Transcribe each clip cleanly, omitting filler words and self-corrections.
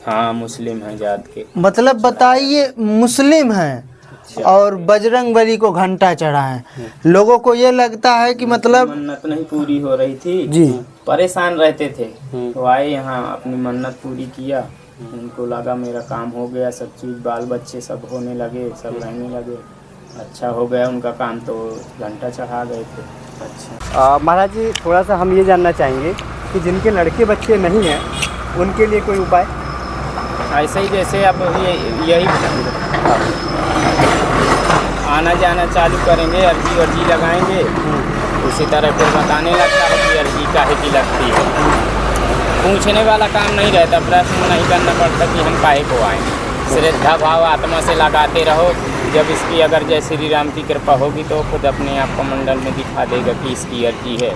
हाँ मुस्लिम हैं जात के। मतलब बताइए, मुस्लिम हैं और बजरंग बली को घंटा चढ़ाएं। लोगों को ये लगता है कि मतलब मन्नत नहीं पूरी हो रही थी जी, परेशान रहते थे तो आए यहाँ अपनी मन्नत पूरी किया। उनको लगा मेरा काम हो गया, सब चीज़ बाल बच्चे सब होने लगे, सब रहने लगे, अच्छा हो गया उनका काम, तो घंटा चढ़ा गए थे। अच्छा महाराज जी, थोड़ा सा हम ये जानना चाहेंगे कि जिनके लड़के बच्चे नहीं हैं उनके लिए कोई उपाय? ऐसे ही जैसे अब यही आना जाना चालू करेंगे, अर्जी वर्जी लगाएंगे, उसी तरह फिर बताने लगता है कि अर्जी काहे की लगती है। पूछने वाला काम नहीं रहता, प्रश्न नहीं करना पड़ता कि हम काहे को आए। श्रद्धा भाव आत्मा से लगाते रहो, जब इसकी अगर जय श्री राम की कृपा होगी तो खुद अपने आप को मंडल में दिखा देगा कि इसकी अर्जी है।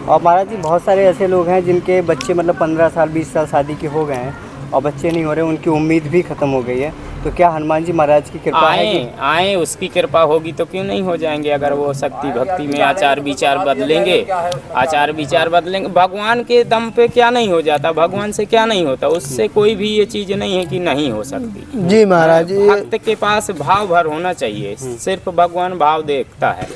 और महाराज जी, बहुत सारे ऐसे लोग हैं जिनके बच्चे मतलब 15 साल 20 साल शादी के हो गए हैं और बच्चे नहीं हो रहे, उनकी उम्मीद भी ख़त्म हो गई है, तो क्या हनुमान जी महाराज की कृपा आए उसकी कृपा होगी तो क्यों नहीं हो जाएंगे। अगर वो शक्ति भक्ति में आचार विचार बदलेंगे, आचार विचार बदलेंगे, भगवान के दम पे क्या नहीं हो जाता, भगवान से क्या नहीं होता, उससे कोई भी ये चीज़ नहीं है कि नहीं हो सकती। जी महाराज, भक्त के पास भाव भर होना चाहिए, सिर्फ भगवान भाव देखता है।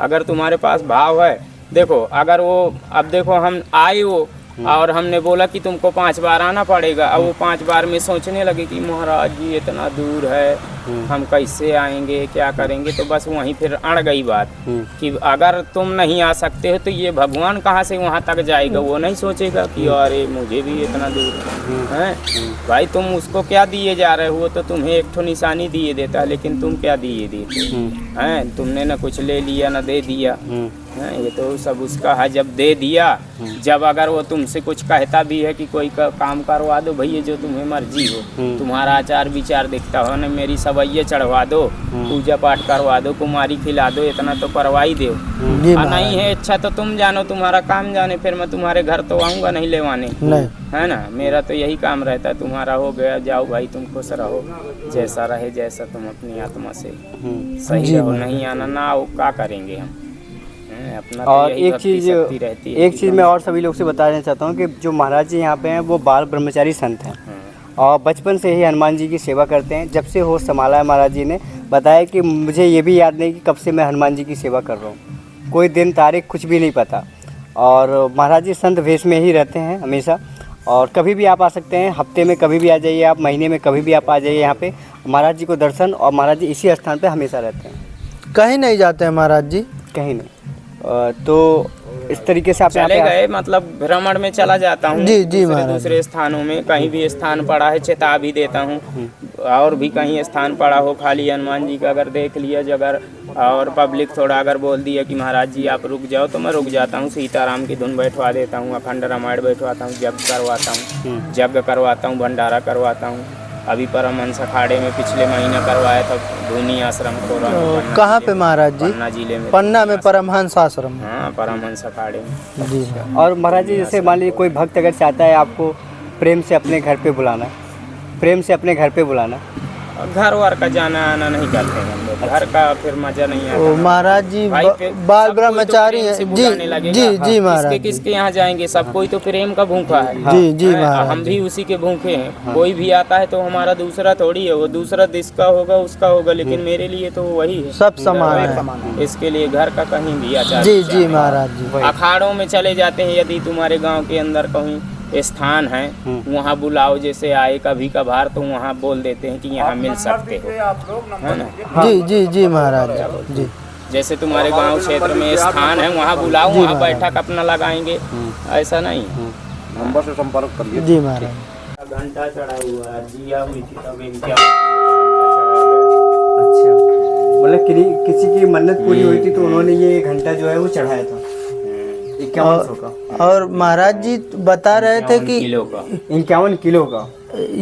अगर तुम्हारे पास भाव है, देखो अगर वो अब देखो हम आए वो और हमने बोला कि तुमको 5 बार आना पड़ेगा, अब वो 5 बार में सोचने लगे कि महाराज जी इतना दूर है, हम कैसे आएंगे, क्या करेंगे, तो बस वहीं फिर अड़ गई बात कि अगर तुम नहीं आ सकते हो तो ये भगवान कहाँ से वहाँ तक जाएगा। वो नहीं सोचेगा कि अरे मुझे भी इतना दूर है। भाई तुम उसको क्या दिए जा रहे हो, तो तुम्हें एक ठो निशानी दिए देता, लेकिन तुम क्या दिए देते हैं, तुमने न कुछ ले लिया न दे दिया। ये तो सब उसका है, जब दे दिया, जब अगर वो तुमसे कुछ कहता भी है कि कोई काम करवा दो भैया जो तुम्हें मर्जी हो, तुम्हारा आचार विचार दिखता हो न, मेरी सवैये चढ़वा दो, पूजा पाठ करवा दो, कुमारी खिला दो, इतना तो करवाई दो। नहीं है अच्छा तो तुम जानो, तुम्हारा काम जाने, फिर मैं तुम्हारे घर तो आऊँगा नहीं लेवाने, है ना। मेरा तो यही काम रहता है, तुम्हारा हो गया, जाओ भाई तुम खुश रहो, जैसा रहे जैसा तुम अपनी आत्मा से सही रहो, नहीं आना ना आओ, क्या करेंगे हम अपना। तो और एक चीज़ मैं और सभी लोग से बताना चाहता हूँ कि जो महाराज जी यहाँ पे हैं वो बाल ब्रह्मचारी संत हैं और बचपन से ही हनुमान जी की सेवा करते हैं। जब से होश संभाला है महाराज जी ने बताया कि मुझे ये भी याद नहीं कि कब से मैं हनुमान जी की सेवा कर रहा हूँ, कोई दिन तारीख कुछ भी नहीं पता। और महाराज जी संत वेश में ही रहते हैं हमेशा, और कभी भी आप आ सकते हैं, हफ्ते में कभी भी आ जाइए आप, महीने में कभी भी आप आ जाइए यहाँ पे महाराज जी को दर्शन। और महाराज जी इसी स्थान पे हमेशा रहते हैं, कहीं नहीं जाते हैं महाराज जी, कहीं नहीं। तो इस तरीके से आप चले गए, मतलब भ्रमण में चला जाता हूँ जी जी महाराज, दूसरे स्थानों में, कहीं भी स्थान पड़ा है चेता भी देता हूँ, और भी कहीं स्थान पड़ा हो खाली हनुमान जी का अगर देख लिया जगह, और पब्लिक थोड़ा अगर बोल दिया कि महाराज जी आप रुक जाओ, तो मैं रुक जाता हूँ, सीताराम की धुन बैठवा देता हूँ, अखंड रामायण बैठवाता हूँ, यज्ञ करवाता हूँ, भंडारा करवाता हूँ। अभी परमहंस अखाड़े में पिछले महीना करवाया था, धूनी आश्रम को। कहाँ पे महाराज जी? पन्ना जिले में, पन्ना में परमहंस आश्रम। हाँ परमहंस अखाड़े में जी। और महाराज जी जैसे मान लीजिए कोई भक्त अगर चाहता है आपको प्रेम से अपने घर पे बुलाना, प्रेम से अपने घर पे बुलाना, घर वार का जाना आना नहीं करते हैं हम लोग, घर का फिर मजा नहीं आता। महाराज जी बाल ब्रह्मचारी हैं जी जी जी महाराज, किसके यहाँ जाएंगे, सब कोई तो प्रेम का भूखा है जी जी महाराज, हम भी उसी के भूखे हैं। कोई भी आता है तो हमारा दूसरा थोड़ी है, वो दूसरा जिसका होगा उसका होगा, लेकिन मेरे लिए तो वही है, सब समान है। इसके लिए घर का कहीं भी आचार जी जी महाराज जी। अखाड़ों में चले जाते हैं, यदि तुम्हारे गाँव के अंदर कहीं स्थान है वहाँ बुलाओ, जैसे आए कभी कभार तो वहाँ बोल देते हैं कि यहाँ मिल सकते हो, है ना। जी जी जी महाराज जी, जैसे तुम्हारे गांव क्षेत्र में स्थान है वहाँ बुलाओ, वहाँ बैठक अपना लगाएंगे, ऐसा नहीं। नंबर से संपर्क करिए जी महाराज। घंटा चढ़ा हुआ है, जिया हुई थी तब इनका। अच्छा, मतलब किसी की मन्नत पूरी हुई थी तो उन्होंने ये घंटा जो है वो चढ़ाया था 5100 का। और महाराज जी बता रहे थे कि 51 किलो का।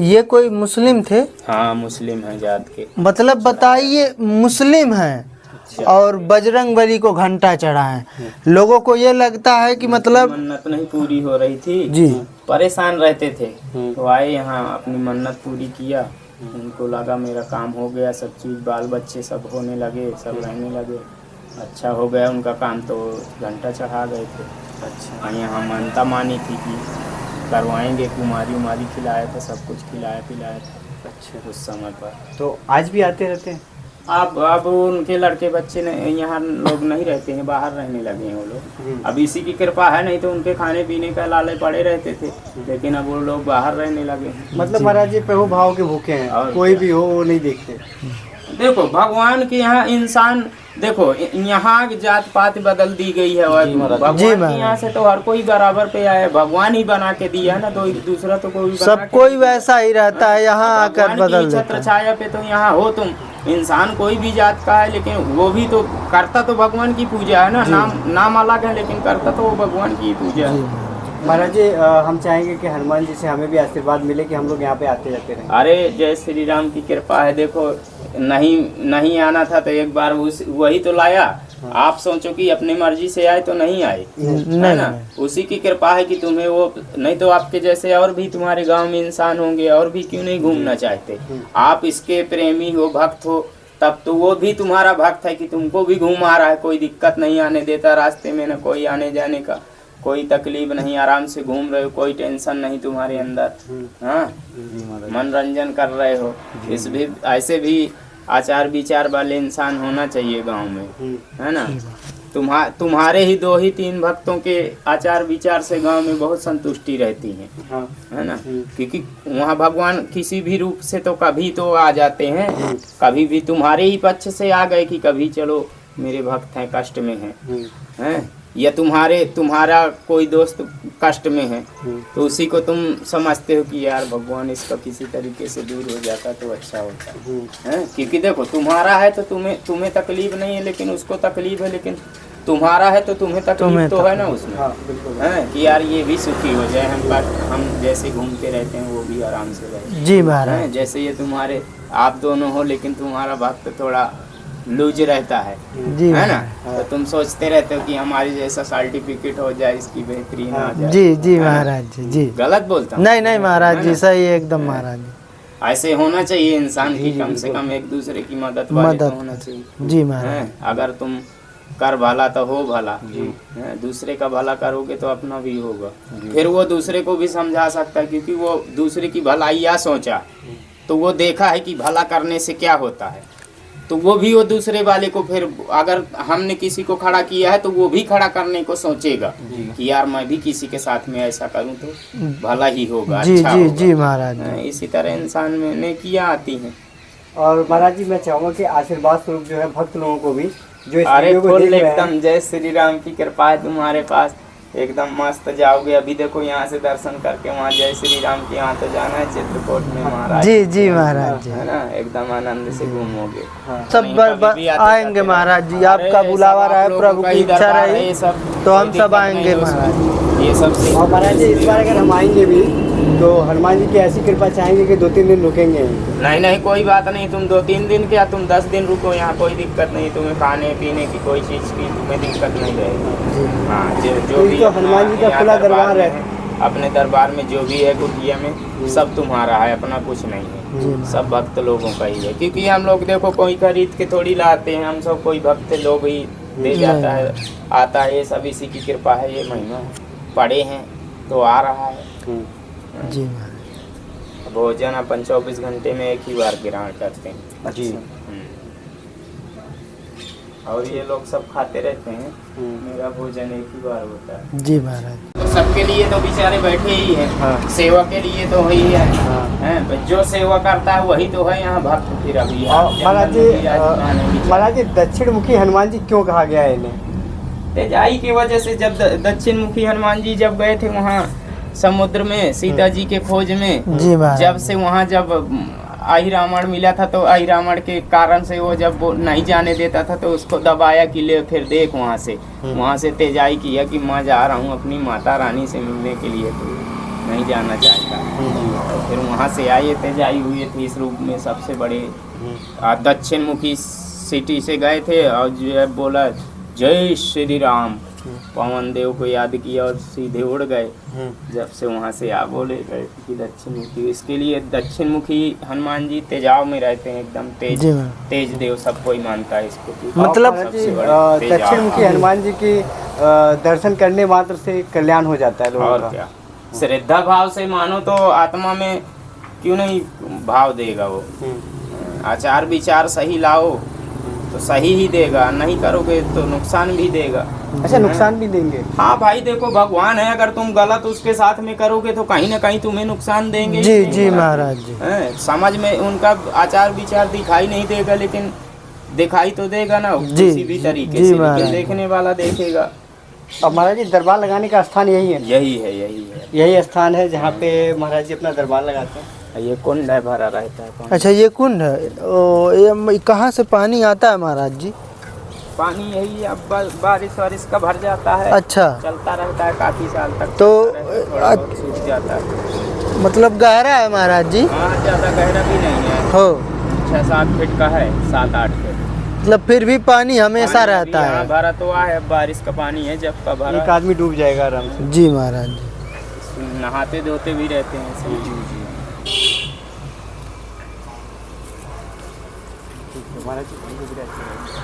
ये कोई मुस्लिम थे? हाँ मुस्लिम हैं जात के। मतलब बताइए, मुस्लिम हैं और बजरंग बली को घंटा चढ़ाएं। लोगों को ये लगता है कि मतलब मन्नत नहीं पूरी हो रही थी जी, परेशान रहते थे, तो आए यहाँ अपनी मन्नत पूरी किया। उनको लगा मेरा काम हो गया, सब चीज़ बाल बच्चे सब होने लगे, सब रहने लगे, अच्छा हो गया उनका काम, तो घंटा चढ़ा गए थे। अच्छा यहाँ मानता मानी थी कि करवाएंगे। कुमारी उमारी खिलाया था, सब कुछ खिलाया पिलाया था अच्छा, उस समय पर। तो आज भी आते रहते हैं? अब उनके लड़के बच्चे ने यहाँ लोग नहीं रहते हैं, बाहर रहने लगे हैं वो लोग। अब इसी की कृपा है, नहीं तो उनके खाने पीने का लाले पड़े रहते थे, लेकिन अब वो लोग बाहर रहने लगे हैं। मतलब महाराज जी प्रभु भाव के भूखे हैं, और कोई क्या? भी हो वो नहीं देखते। देखो भगवान के यहाँ इंसान, देखो यहाँ की जात पात बदल दी गई है, और भगवान के यहाँ से तो हर कोई बराबर पे आया है। भगवान ही बना के दिया है ना, तो दूसरा तो कोई बना सब के कोई वैसा ही रहता है, यहाँ आकर भगवान की बदल देता छत्र है। छाया पे तो यहाँ हो तुम। इंसान कोई भी जात का है, लेकिन वो भी तो करता तो भगवान की पूजा है ना। नाम अलग है, लेकिन करता तो वो भगवान की पूजा है। महाराज जी हम चाहेंगे कि हनुमान जी से हमें भी आशीर्वाद मिले कि हम लोग यहाँ पे आते जाते रहें। अरे जय श्री राम की कृपा है। देखो नहीं आना था तो एक बार वही तो लाया। आप सोचो कि अपनी मर्जी से आए तो नहीं आए, है ना। उसी की कृपा है कि तुम्हें वो, नहीं तो आपके जैसे और भी तुम्हारे गांव में इंसान होंगे, और भी क्यों नहीं घूमना चाहते। आप इसके प्रेमी हो, भक्त हो, तब तो वो भी तुम्हारा भक्त है कि तुमको भी घुमा रहा है। कोई दिक्कत नहीं आने देता रास्ते में, ना कोई आने जाने का कोई तकलीफ नहीं, आराम से घूम रहे हो, कोई टेंशन नहीं तुम्हारे अंदर। हाँ, मनोरंजन कर रहे हो। इस भी ऐसे भी आचार विचार वाले इंसान होना चाहिए गांव में, है ना। तुम्हारे ही 2 ही 3 भक्तों के आचार विचार से गांव में बहुत संतुष्टि रहती है, है ना। क्योंकि वहाँ भगवान किसी भी रूप से तो कभी तो आ जाते हैं, कभी भी तुम्हारे ही पक्ष से आ गए कि कभी चलो मेरे भक्त हैं कष्ट में हैं, या तुम्हारा कोई दोस्त कष्ट में है, तो उसी को तुम समझते हो कि यार भगवान इसका किसी तरीके से दूर हो जाता तो अच्छा होता है। क्योंकि देखो तुम्हारा है तो तुम्हें तकलीफ नहीं है, लेकिन उसको तकलीफ है। लेकिन तुम्हारा है तो तुम्हें तकलीफ तो है ना उसमें, है कि यार ये भी सुखी हो जाए, हम जैसे घूमते रहते हैं वो भी आराम से रहे। जी महाराज। जैसे ये तुम्हारे आप दोनों हो, लेकिन तुम्हारा भक्त थोड़ा लूज रहता है, है ना। तो तुम सोचते रहते हो कि हमारी जैसा सर्टिफिकेट हो जाए, इसकी बेहतरीन आ जाए। जी महाराज जी। जी गलत बोलता हूँ? नहीं महाराज जी, सही एकदम महाराज जी। ऐसे होना चाहिए इंसान की, कम से कम एक दूसरे की मदद वाले तो होना चाहिए। जी महाराज। अगर तुम कर भला तो हो भला, दूसरे का भला करोगे तो अपना भी होगा। फिर वो दूसरे को भी समझा सकता है, क्योंकि वो दूसरे की भलाई या सोचा तो वो देखा है कि भला करने से क्या होता है, तो वो दूसरे वाले को, फिर अगर हमने किसी को खड़ा किया है तो वो भी खड़ा करने को सोचेगा कि यार मैं भी किसी के साथ में ऐसा करूं तो भला ही होगा, अच्छा होगा। जी महाराज। इसी तरह इंसान में नेकियां आती हैं। और महाराज जी मैं चाहूँगा कि आशीर्वाद स्वरूप जो है भक्त लोगों को भी जो इस अरे वीडियो को फुल देख रहे हैं, एकदम जय श्री राम की कृपा है तुम्हारे पास, एकदम मस्त जाओगे। अभी देखो यहाँ से दर्शन करके वहाँ जय श्री राम के यहाँ तो जाना है, चित्रकूट में महाराज। जी महाराज जी, है ना, एकदम आनंद से घूमोगे। सब आएंगे महाराज जी, आपका बुलावा रहे, प्रभु की इच्छा रही तो हम सब आएंगे महाराज। ये सब से और महाराज जी इस बार अगर हम आएंगे भी तो हनुमान जी की ऐसी कृपा चाहेंगे कि 2-3 दिन रुकेंगे। नहीं कोई बात नहीं, तुम 2-3 दिन क्या, तुम 10 दिन रुको यहाँ, कोई दिक्कत नहीं। तुम्हें खाने पीने की कोई चीज़ की तुम्हें दिक्कत नहीं रहेगी। हाँ, जो भी तो हनुमान जी का खुला दरबार है, अपने दरबार में जो भी है कुटिया में सब तुम्हारा है, अपना कुछ नहीं है, सब भक्त लोगों का ही है। क्योंकि हम लोग देखो कोई खरीद के थोड़ी लाते हैं, हम सब कोई भक्त लोग ही दे जाता है, आता है। ये सब इसी की कृपा है, ये महिमा है, पड़े हैं तो आ रहा है। जी भोजन अपन 24 घंटे में एक ही बार ग्रहण करते हैं जी। और ये लोग सब खाते रहते हैं, मेरा भोजन एक ही बार होता है। जी महाराज। तो सबके लिए तो बेचारे बैठे ही हैं, सेवा के लिए तो वही है, हैं, जो सेवा करता है वही तो है यहाँ भक्त। फिर अभी महाराज जी दक्षिण मुखी हनुमान जी क्यों कहा गया है इन्हें? तेजाई की वजह से। जब दक्षिण मुखी हनुमान जी जब गए थे वहाँ समुद्र में सीता जी के खोज में, जब से वहाँ जब आई रावण मिला था तो आई रावण के कारण से वो जब वो नहीं जाने देता था तो उसको दबाया कि ले फिर देख वहाँ से तेजाई किया कि मैं जा रहा हूँ अपनी माता रानी से मिलने के लिए, तो नहीं जाना चाहता। तो फिर वहाँ से आए तेजाई हुए थे इस रूप में, सबसे बड़े दक्षिण मुखी सिटी से गए थे और जो है बोला जय श्री राम, पवन देव को याद किया और सीधे उड़ गए। जब से वहाँ से आ बोले गए कि दक्षिण मुखी, इसके लिए दक्षिण मुखी हनुमान जी तेजाब में रहते हैं, एकदम तेज देव सब कोई मानता है इसको। मतलब दक्षिण मुखी हनुमान जी की दर्शन करने मात्र से कल्याण हो जाता है लोगों और का। क्या, श्रद्धा भाव से मानो तो आत्मा में क्यों नहीं भाव देगा वो। आचार विचार सही लाओ तो सही ही देगा, नहीं करोगे तो नुकसान भी देगा। अच्छा, नुकसान भी देंगे। हाँ भाई देखो, भगवान है, अगर तुम गलत उसके साथ में करोगे तो कहीं ना कहीं तुम्हें नुकसान देंगे। जी जी महाराज जी। समझ में उनका आचार विचार दिखाई नहीं देगा, लेकिन दिखाई तो देगा ना जी, किसी भी तरीके जी से, महाराज। लेकिन देखने वाला देखेगा। अब महाराज जी दरबार लगाने का स्थान यही है? यही है, यही है, यही स्थान है जहाँ पे महाराज जी अपना दरबार लगाते हैं। ये कुंड है, भरा रहता है पानी। अच्छा, ये कुंड है। ओ, ये कहाँ से पानी आता है महाराज जी? पानी यही अब बारिश वारिश का भर जाता है, अच्छा, चलता रहता है काफी साल तक, तो थोड़ा बहुत सूख जाता है। मतलब गहरा है महाराज जी? हाँ, ज्यादा गहरा भी नहीं है, हो 6-7 फीट का है, 7-8 फीट। मतलब फिर भी पानी हमेशा पानी रहता अभी यहाँ है। भरा तो है, अब बारिश का पानी है, जब का भरा एक आदमी डूब जाएगा आराम से। जी महाराज जी। नहाते धोते भी रहते हैं इसमें। महाराज जी